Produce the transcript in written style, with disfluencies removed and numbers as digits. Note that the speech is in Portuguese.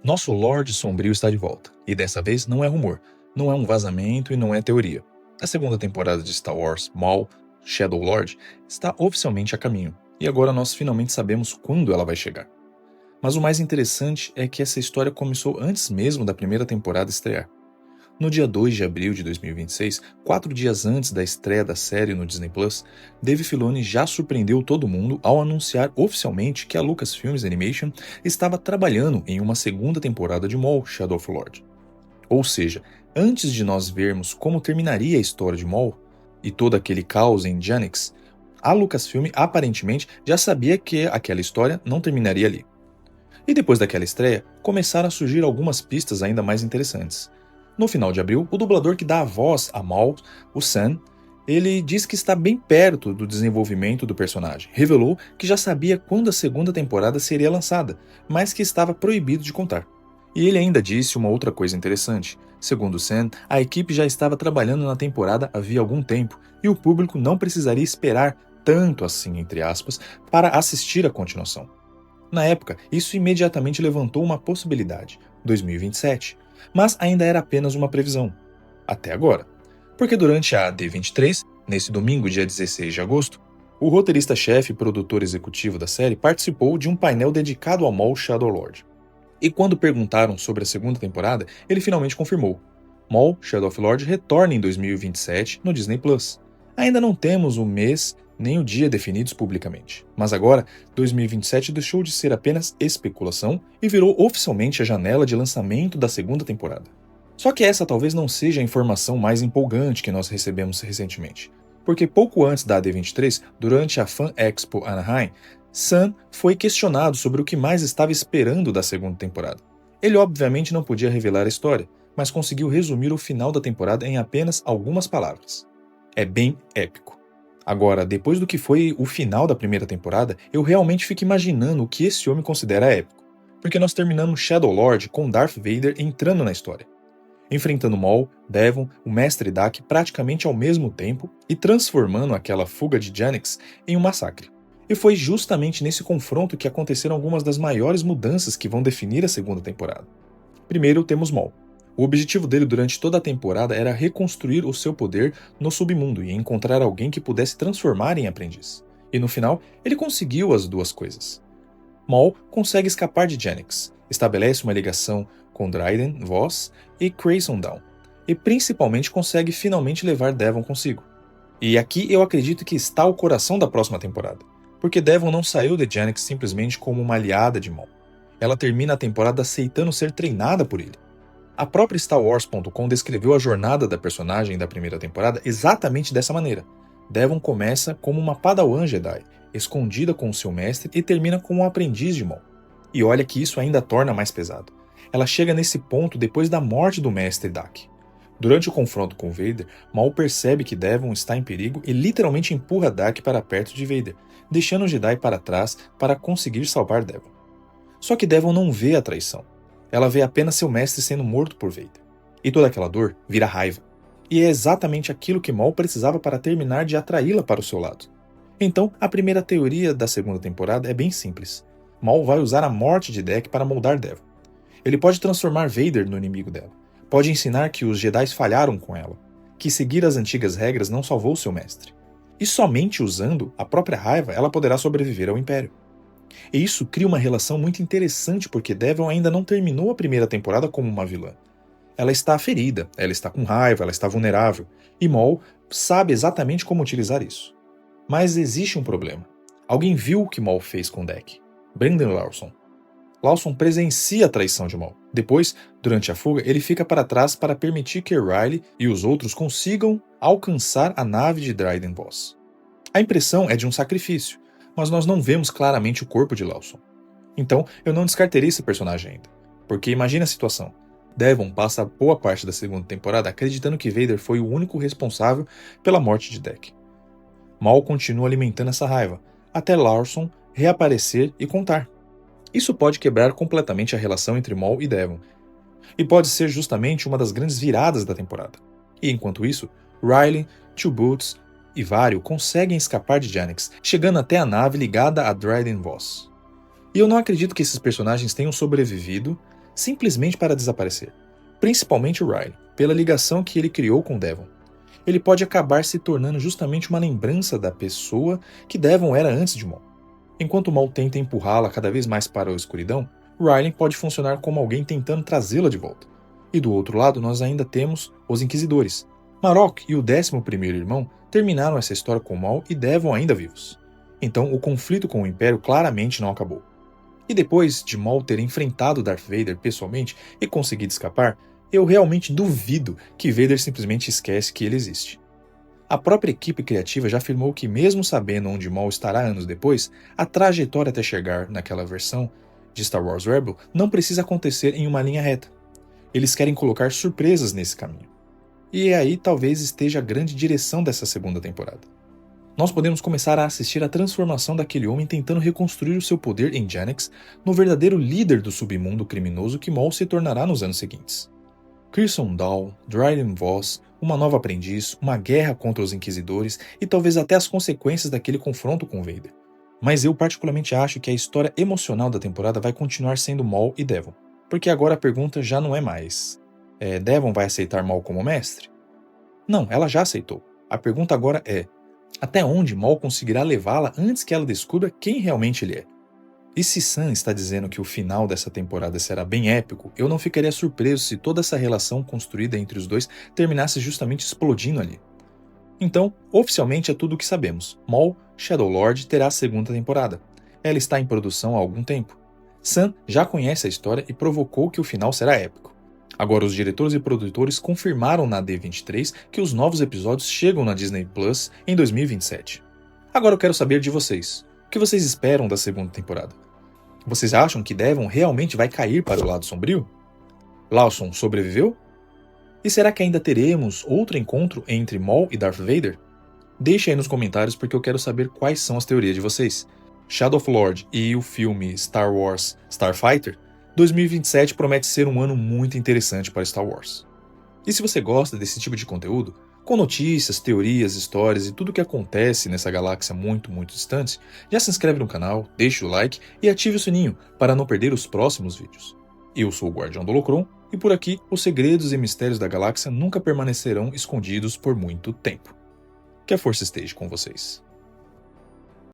Nosso Lorde Sombrio está de volta, e dessa vez não é rumor, não é um vazamento e não é teoria. A segunda temporada de Star Wars, Maul, Shadow Lord, está oficialmente a caminho, e agora nós finalmente sabemos quando ela vai chegar. Mas o mais interessante é que essa história começou antes mesmo da primeira temporada estrear. No dia 2 de abril de 2026, 4 dias antes da estreia da série no Disney+, Dave Filoni já surpreendeu todo mundo ao anunciar oficialmente que a Lucasfilms Animation estava trabalhando em uma segunda temporada de Maul, Shadow of Lord. Ou seja, antes de nós vermos como terminaria a história de Maul e todo aquele caos em Janix, a Lucasfilm aparentemente já sabia que aquela história não terminaria ali. E depois daquela estreia, começaram a surgir algumas pistas ainda mais interessantes. No final de abril, o dublador que dá a voz a Maul, o Sam, ele diz que está bem perto do desenvolvimento do personagem. Revelou que já sabia quando a segunda temporada seria lançada, mas que estava proibido de contar. E ele ainda disse uma outra coisa interessante. Segundo Sam, a equipe já estava trabalhando na temporada havia algum tempo, e o público não precisaria esperar tanto assim, entre aspas, para assistir a continuação. Na época, isso imediatamente levantou uma possibilidade, 2027, mas ainda era apenas uma previsão. Até agora. Porque durante a D23, nesse domingo, dia 16 de agosto, o roteirista-chefe e produtor executivo da série participou de um painel dedicado ao Maul Shadow Lord. E quando perguntaram sobre a segunda temporada, ele finalmente confirmou. Maul Shadow of Lord retorna em 2027 no Disney+. Ainda não temos o mês nem o dia definidos publicamente. Mas agora, 2027 deixou de ser apenas especulação e virou oficialmente a janela de lançamento da segunda temporada. Só que essa talvez não seja a informação mais empolgante que nós recebemos recentemente. Porque pouco antes da D23, durante a Fan Expo Anaheim, Sam foi questionado sobre o que mais estava esperando da segunda temporada. Ele obviamente não podia revelar a história, mas conseguiu resumir o final da temporada em apenas algumas palavras. É bem épico. Agora, depois do que foi o final da primeira temporada, eu realmente fico imaginando o que esse homem considera épico. Porque nós terminamos Shadow Lord com Darth Vader entrando na história, enfrentando Maul, Devon, o Mestre Dak praticamente ao mesmo tempo e transformando aquela fuga de Janix em um massacre. E foi justamente nesse confronto que aconteceram algumas das maiores mudanças que vão definir a segunda temporada. Primeiro temos Maul. O objetivo dele durante toda a temporada era reconstruir o seu poder no submundo e encontrar alguém que pudesse transformar em aprendiz. E no final, ele conseguiu as duas coisas. Maul consegue escapar de Janix, estabelece uma ligação com Dryden Voss e Grayson Dawn, e principalmente consegue finalmente levar Devon consigo. E aqui eu acredito que está o coração da próxima temporada, porque Devon não saiu de Janix simplesmente como uma aliada de Maul. Ela termina a temporada aceitando ser treinada por ele. A própria StarWars.com descreveu a jornada da personagem da primeira temporada exatamente dessa maneira. Devon começa como uma Padawan Jedi, escondida com seu mestre, e termina como um aprendiz de Maul. E olha que isso ainda torna mais pesado. Ela chega nesse ponto depois da morte do mestre Dak. Durante o confronto com Vader, Maul percebe que Devon está em perigo e literalmente empurra Dak para perto de Vader, deixando o Jedi para trás para conseguir salvar Devon. Só que Devon não vê a traição. Ela vê apenas seu mestre sendo morto por Vader. E toda aquela dor vira raiva. E é exatamente aquilo que Maul precisava para terminar de atraí-la para o seu lado. Então, a primeira teoria da segunda temporada é bem simples. Maul vai usar a morte de Dak para moldar Devon. Ele pode transformar Vader no inimigo dela. Pode ensinar que os Jedi falharam com ela, que seguir as antigas regras não salvou seu mestre. E somente usando a própria raiva ela poderá sobreviver ao Império. E isso cria uma relação muito interessante porque Devon ainda não terminou a primeira temporada como uma vilã. Ela está ferida, ela está com raiva, ela está vulnerável, e Maul sabe exatamente como utilizar isso. Mas existe um problema. Alguém viu o que Maul fez com Dak. Brandon Lawson. Lawson presencia a traição de Maul. Depois, durante a fuga, ele fica para trás para permitir que Riley e os outros consigam alcançar a nave de Dryden Voss. A impressão é de um sacrifício, mas nós não vemos claramente o corpo de Lawson. Então, eu não descartaria esse personagem ainda. Porque imagine a situação. Devon passa boa parte da segunda temporada acreditando que Vader foi o único responsável pela morte de Dak. Maul continua alimentando essa raiva, até Lawson reaparecer e contar. Isso pode quebrar completamente a relação entre Maul e Devon, e pode ser justamente uma das grandes viradas da temporada. E enquanto isso, Riley, Two Boots e Vario conseguem escapar de Janix, chegando até a nave ligada a Dryden Voss. E eu não acredito que esses personagens tenham sobrevivido simplesmente para desaparecer. Principalmente o Riley, pela ligação que ele criou com Devon. Ele pode acabar se tornando justamente uma lembrança da pessoa que Devon era antes de Maul. Enquanto Maul tenta empurrá-la cada vez mais para a escuridão, Riley pode funcionar como alguém tentando trazê-la de volta. E do outro lado nós ainda temos os Inquisidores. Marrok e o 11º irmão terminaram essa história com Maul e Devon ainda vivos. Então o conflito com o Império claramente não acabou. E depois de Maul ter enfrentado Darth Vader pessoalmente e conseguido escapar, eu realmente duvido que Vader simplesmente esquece que ele existe. A própria equipe criativa já afirmou que, mesmo sabendo onde Maul estará anos depois, a trajetória até chegar naquela versão de Star Wars Rebel não precisa acontecer em uma linha reta. Eles querem colocar surpresas nesse caminho. E aí talvez esteja a grande direção dessa segunda temporada. Nós podemos começar a assistir a transformação daquele homem tentando reconstruir o seu poder em Janex no verdadeiro líder do submundo criminoso que Maul se tornará nos anos seguintes. Crimson Dawn, Dryden Voss, uma nova aprendiz, uma guerra contra os Inquisidores e talvez até as consequências daquele confronto com Vader. Mas eu particularmente acho que a história emocional da temporada vai continuar sendo Maul e Devon, porque agora a pergunta já não é mais Devon vai aceitar Maul como mestre? Não, ela já aceitou. A pergunta agora é até onde Maul conseguirá levá-la antes que ela descubra quem realmente ele é? E se Sam está dizendo que o final dessa temporada será bem épico, eu não ficaria surpreso se toda essa relação construída entre os dois terminasse justamente explodindo ali. Então, oficialmente é tudo o que sabemos. Maul, Shadow Lord, terá a segunda temporada. Ela está em produção há algum tempo. Sam já conhece a história e provocou que o final será épico. Agora os diretores e produtores confirmaram na D23 que os novos episódios chegam na Disney Plus em 2027. Agora eu quero saber de vocês. O que vocês esperam da segunda temporada? Vocês acham que Devon realmente vai cair para o lado sombrio? Lawson sobreviveu? E será que ainda teremos outro encontro entre Maul e Darth Vader? Deixe aí nos comentários porque eu quero saber quais são as teorias de vocês. Shadow of Lord e o filme Star Wars Starfighter, 2027 promete ser um ano muito interessante para Star Wars. E se você gosta desse tipo de conteúdo, com notícias, teorias, histórias e tudo o que acontece nessa galáxia muito distante, já se inscreve no canal, deixe o like e ative o sininho para não perder os próximos vídeos. Eu sou o Guardião do Holocron e por aqui os segredos e mistérios da galáxia nunca permanecerão escondidos por muito tempo. Que a força esteja com vocês.